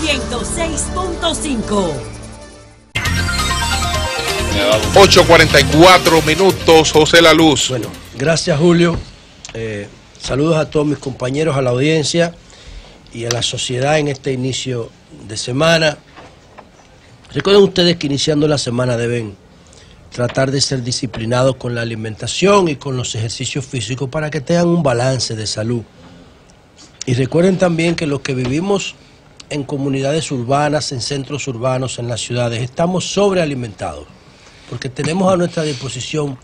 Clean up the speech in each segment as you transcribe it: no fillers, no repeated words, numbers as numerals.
106.5. 8:44 minutos, José La Luz. Bueno, gracias Julio. Saludos a todos mis compañeros, a la audiencia y a la sociedad en este inicio de semana. Recuerden ustedes que iniciando la semana deben tratar de ser disciplinados con la alimentación y con los ejercicios físicos para que tengan un balance de salud. Y recuerden también que los que vivimos en comunidades urbanas, en centros urbanos, en las ciudades, estamos sobrealimentados, porque tenemos a nuestra disposición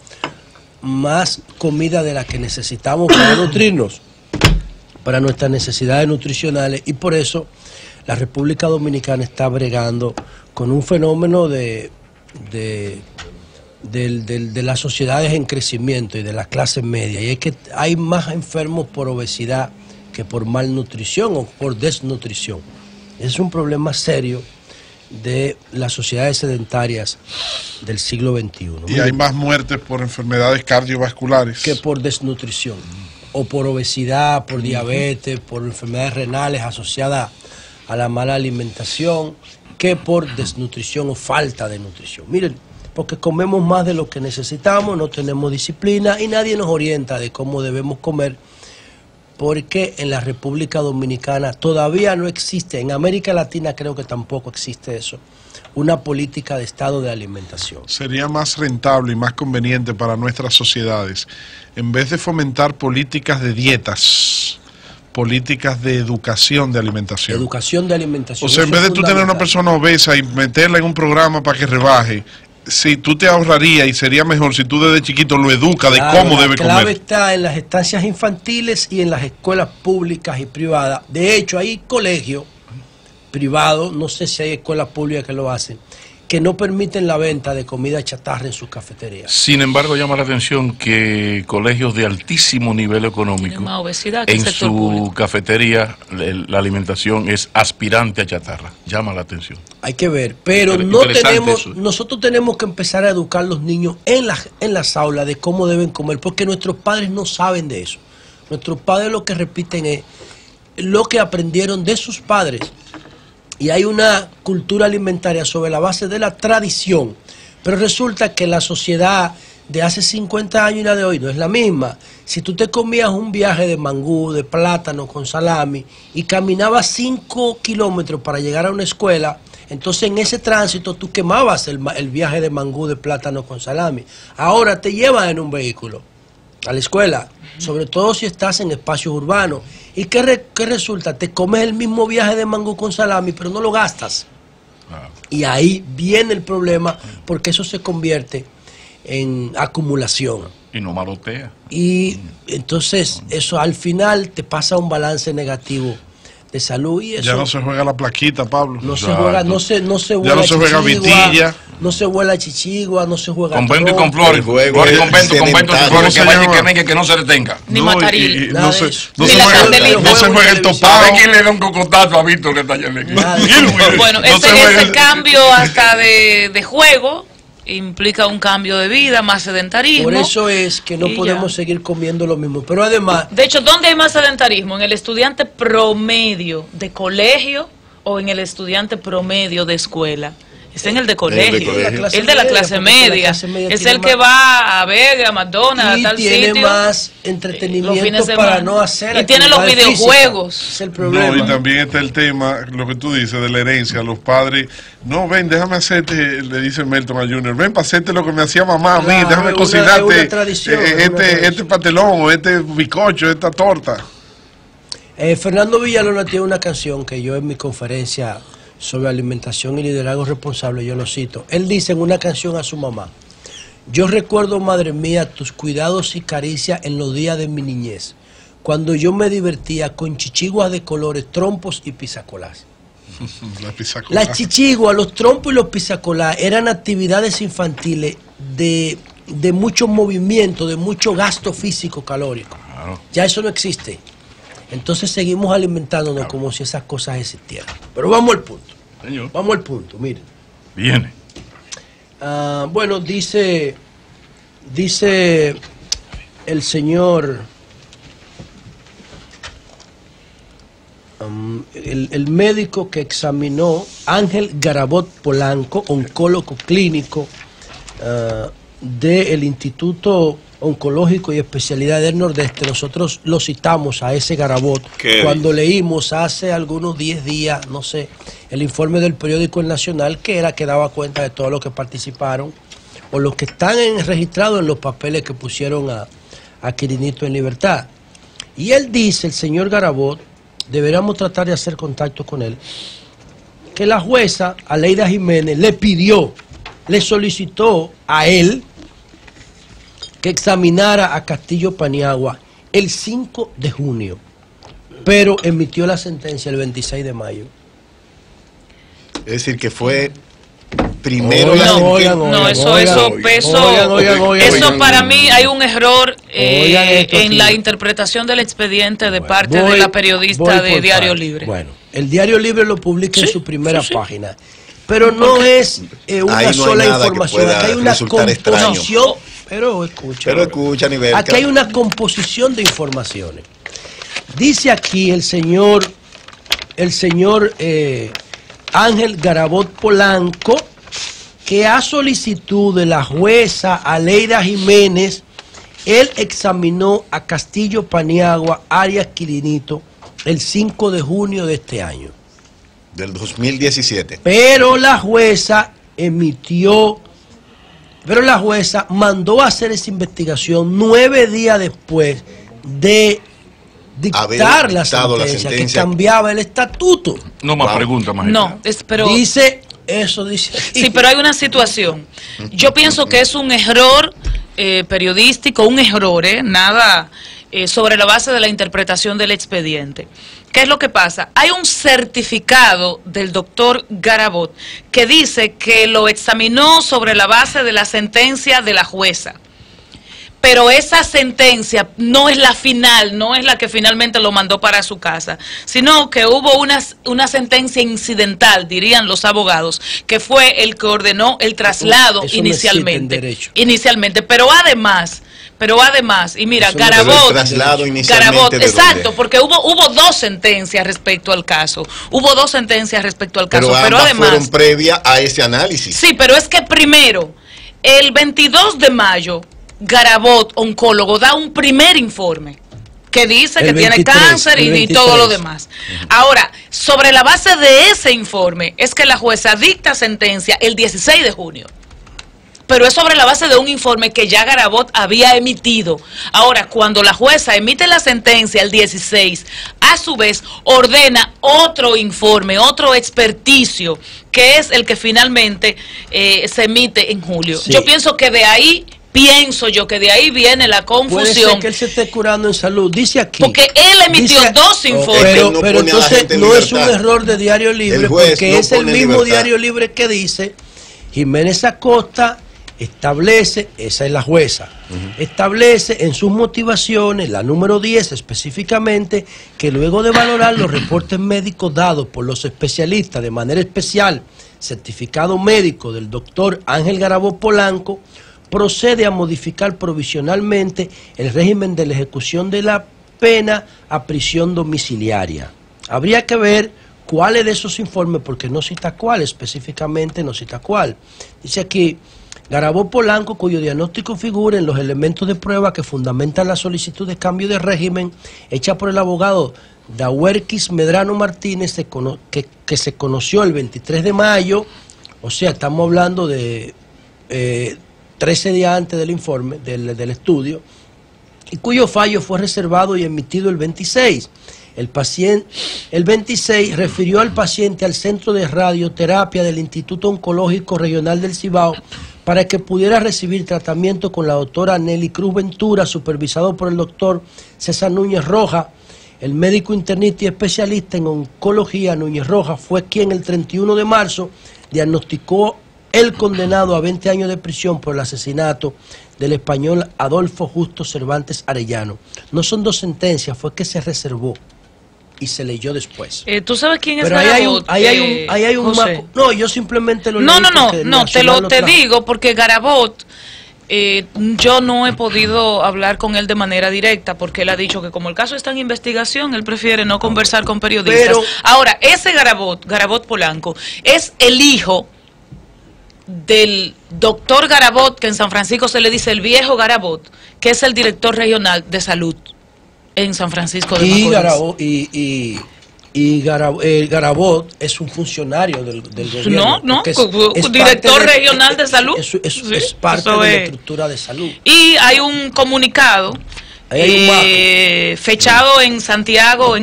más comida de la que necesitamos para nutrirnos, para nuestras necesidades nutricionales, y por eso la República Dominicana está bregando con un fenómeno de las sociedades en crecimiento y de las clases medias, y es que hay más enfermos por obesidad que por malnutrición o por desnutrición. Es un problema serio de las sociedades sedentarias del siglo XXI. Y hay más muertes por enfermedades cardiovasculares que por desnutrición, o por obesidad, por diabetes, por enfermedades renales asociadas a la mala alimentación, que por desnutrición o falta de nutrición. Miren, porque comemos más de lo que necesitamos, no tenemos disciplina y nadie nos orienta de cómo debemos comer, porque en la República Dominicana todavía no existe, en América Latina creo que tampoco existe eso, una política de estado de alimentación. Sería más rentable y más conveniente para nuestras sociedades, en vez de fomentar políticas de dietas, políticas de educación de alimentación. Educación de alimentación. O sea, en vez de tú tener una persona obesa y meterla en un programa para que rebaje, si tú te ahorrarías, y sería mejor si tú desde chiquito lo educas de cómo debe comer. La clave está en las estancias infantiles y en las escuelas públicas y privadas. De hecho, hay colegios privados, no sé si hay escuelas públicas que lo hacen, que no permiten la venta de comida chatarra en sus cafeterías. Sin embargo, llama la atención que colegios de altísimo nivel económico, en su cafetería la alimentación es aspirante a chatarra. Llama la atención. Hay que ver, pero nosotros tenemos que empezar a educar a los niños en las aulas de cómo deben comer, porque nuestros padres no saben de eso. Nuestros padres lo que repiten es lo que aprendieron de sus padres. Y hay una cultura alimentaria sobre la base de la tradición, pero resulta que la sociedad de hace 50 años y la de hoy no es la misma. Si tú te comías un viaje de mangú, de plátano con salami y caminabas 5 kilómetros para llegar a una escuela, entonces en ese tránsito tú quemabas el viaje de mangú, de plátano con salami. Ahora te llevan en un vehículo a la escuela, sobre todo si estás en espacios urbanos. ¿Y qué resulta? Te comes el mismo viaje de mango con salami, pero no lo gastas. Y ahí viene el problema, porque eso se convierte en acumulación. Y no malotea. Y entonces eso al final te pasa un balance negativo de salud, y eso ya no se juega la plaquita, Pablo. No se juega, no se ya no se juega vitilla, no se juega chichigua, no se juega convento y con flores, convento y flores, que no se detenga. Ni mataril. No se juega el topado. ¿Sabe quién le da un cocotazo a Víctor que está allá en el equipo? Bueno, ese cambio hasta de juego implica un cambio de vida, más sedentarismo. Por eso es que no podemos seguir comiendo lo mismo. Pero además... De hecho, ¿dónde hay más sedentarismo? ¿En el estudiante promedio de colegio o en el estudiante promedio de escuela? Es en el de colegio, el de la clase media. Es el que va a ver a McDonald's, a tal sitio. Y tiene más entretenimiento para no hacer. Y tiene los videojuegos. Es el problema. No, y también está el tema, lo que tú dices, de la herencia. Los padres, no, ven, déjame hacerte, le dice Melton a Junior, ven para hacerte lo que me hacía mamá a mí, déjame cocinarte este pastelón o este bizcocho, esta torta. Fernando Villalona tiene una canción que yo en mi conferencia sobre alimentación y liderazgo responsable, yo lo cito. Él dice en una canción a su mamá: yo recuerdo, madre mía, tus cuidados y caricias en los días de mi niñez, cuando yo me divertía con chichiguas de colores, trompos y pisacolás. Las chichiguas, los trompos y los pisacolás eran actividades infantiles de mucho movimiento, de mucho gasto físico calórico. Ya eso no existe. Entonces seguimos alimentándonos como si esas cosas existieran. Pero vamos al punto. Señor. Vamos al punto, miren. Viene. Bueno, dice el señor el médico que examinó, Ángel Garabot Polanco, oncólogo clínico del Instituto Oncológico y Especialidad del Nordeste. Nosotros lo citamos a ese Garabot cuando leímos hace algunos 10 días, no sé, el informe del periódico El Nacional, que daba cuenta de todos los que participaron o los que están registrados en los papeles que pusieron a Quirinito en libertad. Y él dice, el señor Garabot, deberíamos tratar de hacer contacto con él, que la jueza Aleida Jiménez le solicitó a él que examinara a Castillo Paniagua el 5 de junio, pero emitió la sentencia el 26 de mayo. Es decir, que fue primero eso para mí hay un error en la interpretación del expediente de parte de la periodista de Diario Libre. Bueno, el Diario Libre lo publica en su primera página, pero no es una sola información, aquí hay una composición, pero escucha, aquí hay una composición de informaciones. Dice aquí el señor Ángel Garabot Polanco, que a solicitud de la jueza Aleida Jiménez, él examinó a Castillo Paniagua, alias Quirinito, el 5 de junio de este año. Del 2017. Pero la jueza mandó a hacer esa investigación 9 días después de dictar la sentencia que cambiaba el estatuto. No más preguntas, magistrado. No, pero dice. Sí, pero hay una situación. Yo pienso que es un error periodístico, un error, nada sobre la base de la interpretación del expediente. ¿Qué es lo que pasa? Hay un certificado del doctor Garabot que dice que lo examinó sobre la base de la sentencia de la jueza. Pero esa sentencia no es la final, no es la que finalmente lo mandó para su casa, sino que hubo una sentencia incidental, dirían los abogados, que fue el que ordenó el traslado inicialmente. Pero además, y mira, Garabot, exacto, porque hubo 2 sentencias respecto al caso, pero además fueron previas a ese análisis. Sí, pero es que primero, el 22 de mayo, Garabot, oncólogo, da un primer informe que dice que tiene cáncer y todo lo demás. Ahora, sobre la base de ese informe es que la jueza dicta sentencia el 16 de junio. Pero es sobre la base de un informe que ya Garabot había emitido. Ahora, cuando la jueza emite la sentencia el 16, a su vez ordena otro informe, otro experticio, que es el que finalmente se emite en julio. Sí. Yo pienso que de ahí viene la confusión. Puede ser que él se esté curando en salud, dice aquí. Porque él emitió 2 informes. Pero entonces no es un error de Diario Libre, porque es el mismo Diario Libre que dice, Jiménez Acosta establece, esa es la jueza, establece en sus motivaciones, la número 10 específicamente, que luego de valorar los reportes médicos dados por los especialistas, de manera especial, certificado médico del doctor Ángel Garabot Polanco, procede a modificar provisionalmente el régimen de la ejecución de la pena a prisión domiciliaria. Habría que ver cuáles de esos informes, porque no cita cuál, específicamente no cita cuál. Dice aquí, Garabot Polanco, cuyo diagnóstico figura en los elementos de prueba que fundamentan la solicitud de cambio de régimen hecha por el abogado Dawerquis Medrano Martínez, que se conoció el 23 de mayo, o sea, estamos hablando de 13 días antes del informe, del estudio, y cuyo fallo fue reservado y emitido el 26. El 26 refirió al paciente al Centro de Radioterapia del Instituto Oncológico Regional del Cibao para que pudiera recibir tratamiento con la doctora Nelly Cruz Ventura, supervisado por el doctor César Núñez Rojas. El médico internista y especialista en oncología Núñez Rojas fue quien el 31 de marzo diagnosticó el condenado a 20 años de prisión por el asesinato del español Adolfo Justo Cervantes Arellano. No son 2 sentencias, fue que se reservó y se leyó después. ¿Tú sabes quién es Garabot? Ahí hay un José. No, yo simplemente lo leí. No, te digo porque Garabot Yo no he podido hablar con él de manera directa porque él ha dicho que como el caso está en investigación, él prefiere no conversar con periodistas. Pero, ahora, ese Garabot Polanco, es el hijo del doctor Garabot, que en San Francisco se le dice el viejo Garabot, que es el director regional de salud en San Francisco de Macorís. Garabot es un funcionario del gobierno. No, es director regional de salud. Es parte de la estructura de salud. Y hay un comunicado fechado en Santiago,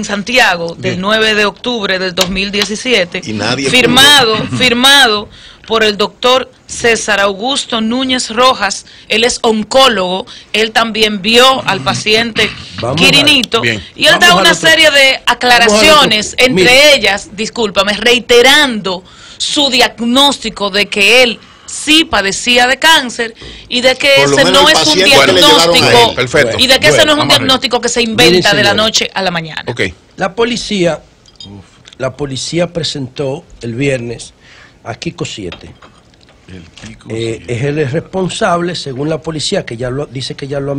del 9 de octubre del 2017, firmado por el doctor César Augusto Núñez Rojas. Él es oncólogo, él también vio al paciente Quirinito, y él da una serie de aclaraciones, entre ellas, discúlpame, reiterando su diagnóstico de que él sí padecía de cáncer y de que ese no es un diagnóstico y de que ese no es un diagnóstico que se inventa de la noche a la mañana. La policía presentó el viernes a Kiko 7. Es el responsable, según la policía, que dice que ya lo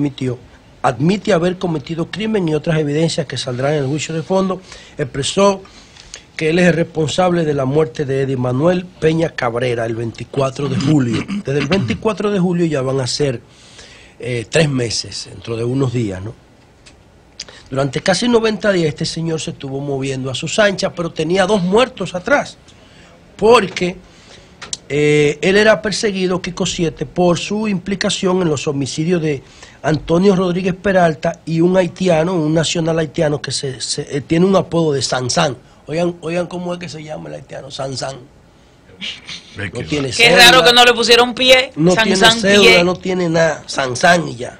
admite haber cometido crimen y otras evidencias que saldrán en el juicio de fondo. Expresó que él es el responsable de la muerte de Eddie Manuel Peña Cabrera el 24 de julio. Desde el 24 de julio ya van a ser 3 meses, dentro de unos días, ¿no? Durante casi 90 días este señor se estuvo moviendo a sus anchas, pero tenía 2 muertos atrás, porque él era perseguido, Kiko 7, por su implicación en los homicidios de Antonio Rodríguez Peralta y un haitiano, un nacional haitiano que tiene un apodo de Sansan. Oigan cómo es que se llama el haitiano, Sansan. No tiene cédula. Qué raro que no le pusieron pie. No tiene cédula, no tiene nada. Sansan y ya.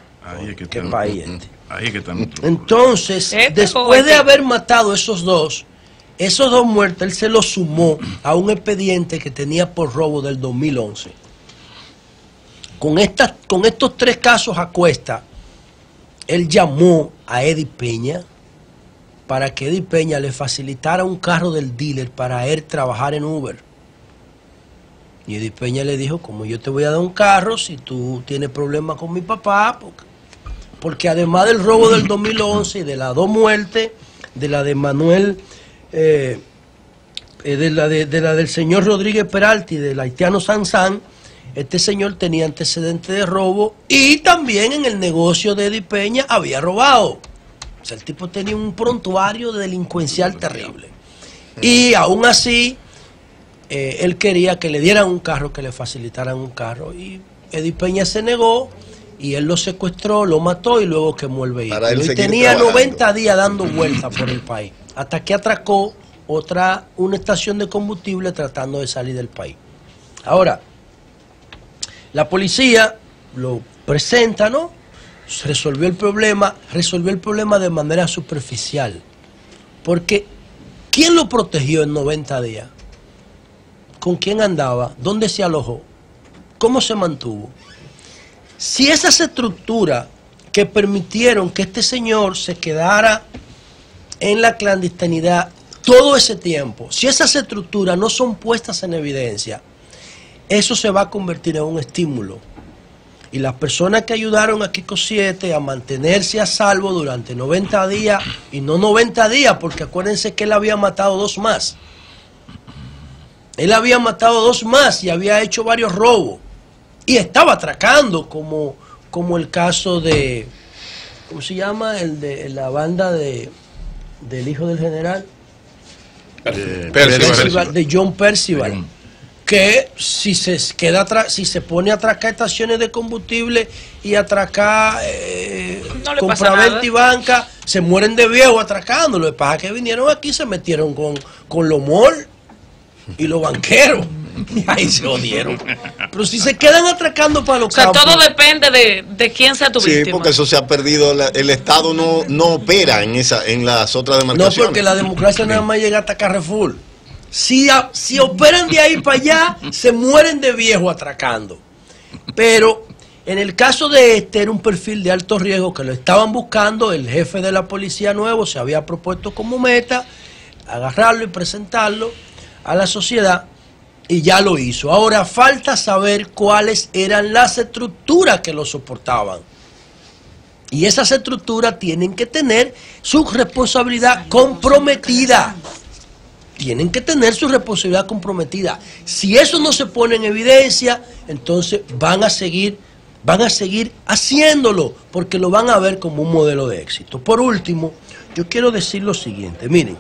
Qué país este. Ahí es que están. Entonces, después de haber matado esos dos muertos, él se los sumó a un expediente que tenía por robo del 2011. Con estos 3 casos a cuesta, él llamó a Eddie Peña para que Eddie Peña le facilitara un carro del dealer para él trabajar en Uber. Y Eddie Peña le dijo, como yo te voy a dar un carro si tú tienes problemas con mi papá, porque además del robo del 2011 y de las 2 muertes, de la de Manuel, de la del señor Rodríguez Peralta y del haitiano Sansan, este señor tenía antecedentes de robo y también en el negocio de Eddie Peña había robado. O sea, el tipo tenía un prontuario delincuencial terrible. Y aún así, él quería que le dieran un carro, que le facilitaran un carro. Y Eddie Peña se negó y él lo secuestró, lo mató y luego quemó el vehículo. Y tenía 90 días dando vueltas por el país, hasta que atracó una estación de combustible tratando de salir del país. Ahora, la policía lo presenta, ¿no? Resolvió el problema de manera superficial. Porque, ¿quién lo protegió en 90 días? ¿Con quién andaba? ¿Dónde se alojó? ¿Cómo se mantuvo? Si esas estructuras que permitieron que este señor se quedara en la clandestinidad todo ese tiempo, si esas estructuras no son puestas en evidencia, eso se va a convertir en un estímulo. Y las personas que ayudaron a Kiko 7 a mantenerse a salvo durante 90 días, y no 90 días, porque acuérdense que él había matado 2 más. Él había matado 2 más y había hecho varios robos. Y estaba atracando, como el caso de, ¿cómo se llama? El de la banda del hijo del general. De John Percival. Que si se pone a atracar estaciones de combustible y atracar compraventa y banca, se mueren de viejo atracando. Lo que pasa es que vinieron aquí y se metieron con los malls y los banqueros. Y ahí se jodieron. Pero si se quedan atracando para los campos. Todo depende de quién sea tu víctima. Sí, porque eso se ha perdido. El Estado no opera en las otras demarcaciones. No, porque la democracia nada más llega hasta Carrefour. Si operan de ahí para allá, se mueren de viejo atracando. Pero en el caso de este, era un perfil de alto riesgo que lo estaban buscando. El jefe de la policía nuevo se había propuesto como meta agarrarlo y presentarlo a la sociedad. Y ya lo hizo. Ahora falta saber cuáles eran las estructuras que lo soportaban. Y esas estructuras tienen que tener su responsabilidad comprometida. Tienen que tener su responsabilidad comprometida. Si eso no se pone en evidencia, entonces van a seguir haciéndolo, porque lo van a ver como un modelo de éxito. Por último, yo quiero decir lo siguiente. Miren,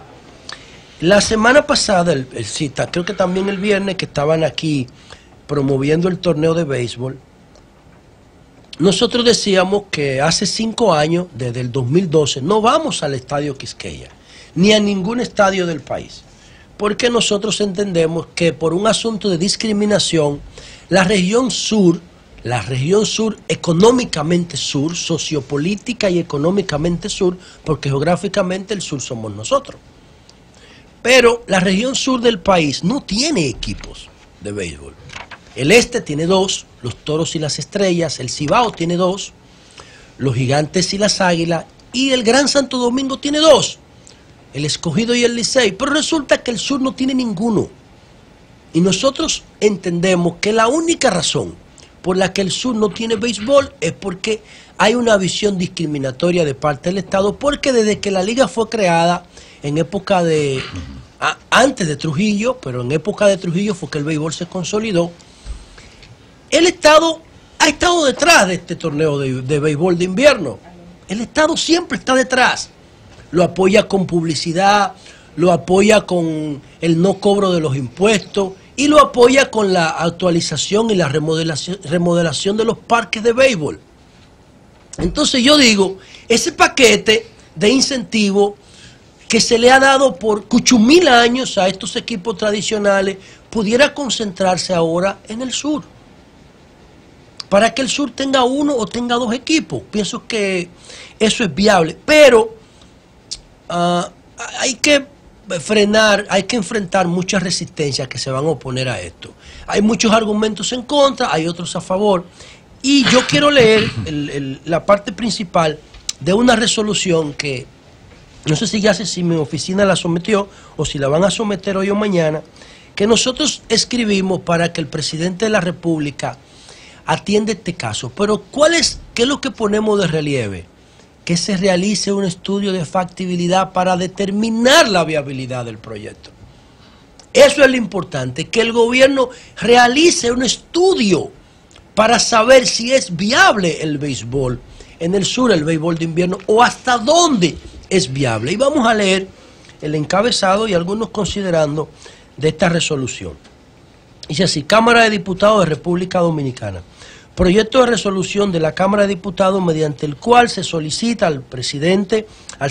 la semana pasada, creo que también el viernes, que estaban aquí promoviendo el torneo de béisbol, nosotros decíamos que hace 5 años, desde el 2012, no vamos al Estadio Quisqueya, ni a ningún estadio del país, porque nosotros entendemos que por un asunto de discriminación, la región sur económicamente sur, sociopolítica y económicamente sur, porque geográficamente el sur somos nosotros. Pero la región sur del país no tiene equipos de béisbol. El este tiene 2, los Toros y las Estrellas, el Cibao tiene 2, los Gigantes y las Águilas, y el Gran Santo Domingo tiene 2, el Escogido y el Licey, pero resulta que el sur no tiene ninguno. Y nosotros entendemos que la única razón por la que el sur no tiene béisbol es porque hay una visión discriminatoria de parte del Estado, porque desde que la liga fue creada, en época de, antes de Trujillo, pero en época de Trujillo fue que el béisbol se consolidó, el Estado ha estado detrás de este torneo de béisbol de invierno. El Estado siempre está detrás. Lo apoya con publicidad, lo apoya con el no cobro de los impuestos y lo apoya con la actualización y la remodelación de los parques de béisbol. Entonces yo digo, ese paquete de incentivo que se le ha dado por 8.000 años a estos equipos tradicionales pudiera concentrarse ahora en el sur, para que el sur tenga 1 o tenga 2 equipos. Pienso que eso es viable, pero hay que frenar, hay que enfrentar muchas resistencias que se van a oponer a esto. Hay muchos argumentos en contra, hay otros a favor, y yo quiero leer la parte principal de una resolución que no sé si mi oficina la sometió o si la van a someter hoy o mañana, que nosotros escribimos para que el presidente de la República atienda este caso. Pero ¿qué es lo que ponemos de relieve? Que se realice un estudio de factibilidad para determinar la viabilidad del proyecto. Eso es lo importante, que el gobierno realice un estudio para saber si es viable el béisbol en el sur, el béisbol de invierno, o hasta dónde es viable. Y vamos a leer el encabezado y algunos considerando de esta resolución. Dice así: Cámara de Diputados de República Dominicana. Proyecto de resolución de la Cámara de Diputados mediante el cual se solicita al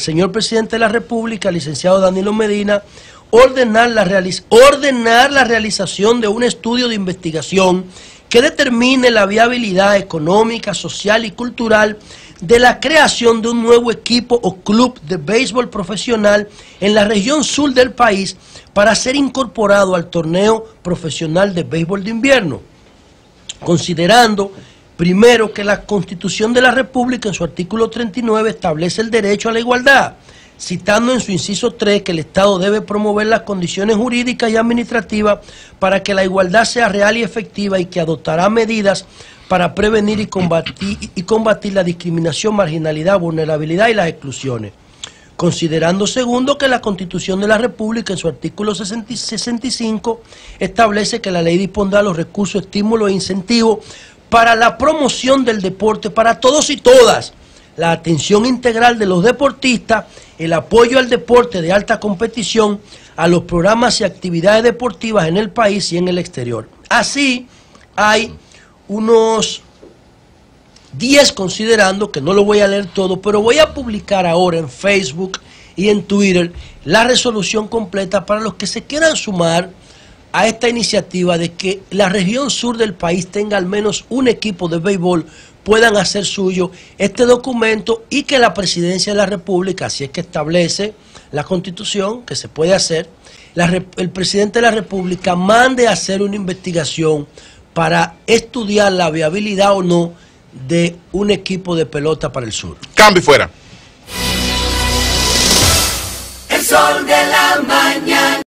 señor presidente de la República, al licenciado Danilo Medina, ordenar la realización de un estudio de investigación que determine la viabilidad económica, social y cultural de la creación de un nuevo equipo o club de béisbol profesional en la región sur del país para ser incorporado al torneo profesional de béisbol de invierno, considerando primero que la Constitución de la República en su artículo 39 establece el derecho a la igualdad, citando en su inciso 3 que el Estado debe promover las condiciones jurídicas y administrativas para que la igualdad sea real y efectiva, y que adoptará medidas para prevenir y combatir la discriminación, marginalidad, vulnerabilidad y las exclusiones. Considerando segundo que la Constitución de la República en su artículo 65 establece que la ley dispondrá los recursos, estímulos e incentivos para la promoción del deporte para todos y todas, la atención integral de los deportistas, el apoyo al deporte de alta competición, a los programas y actividades deportivas en el país y en el exterior. Así hay unos 10 considerando, que no lo voy a leer todo, pero voy a publicar ahora en Facebook y en Twitter la resolución completa para los que se quieran sumar a esta iniciativa de que la región sur del país tenga al menos un equipo de béisbol, puedan hacer suyo este documento, y que la Presidencia de la República, si es que establece la Constitución, que se puede hacer, el Presidente de la República mande a hacer una investigación para estudiar la viabilidad o no de un equipo de pelota para el sur. Cambio fuera. El sol de la mañana.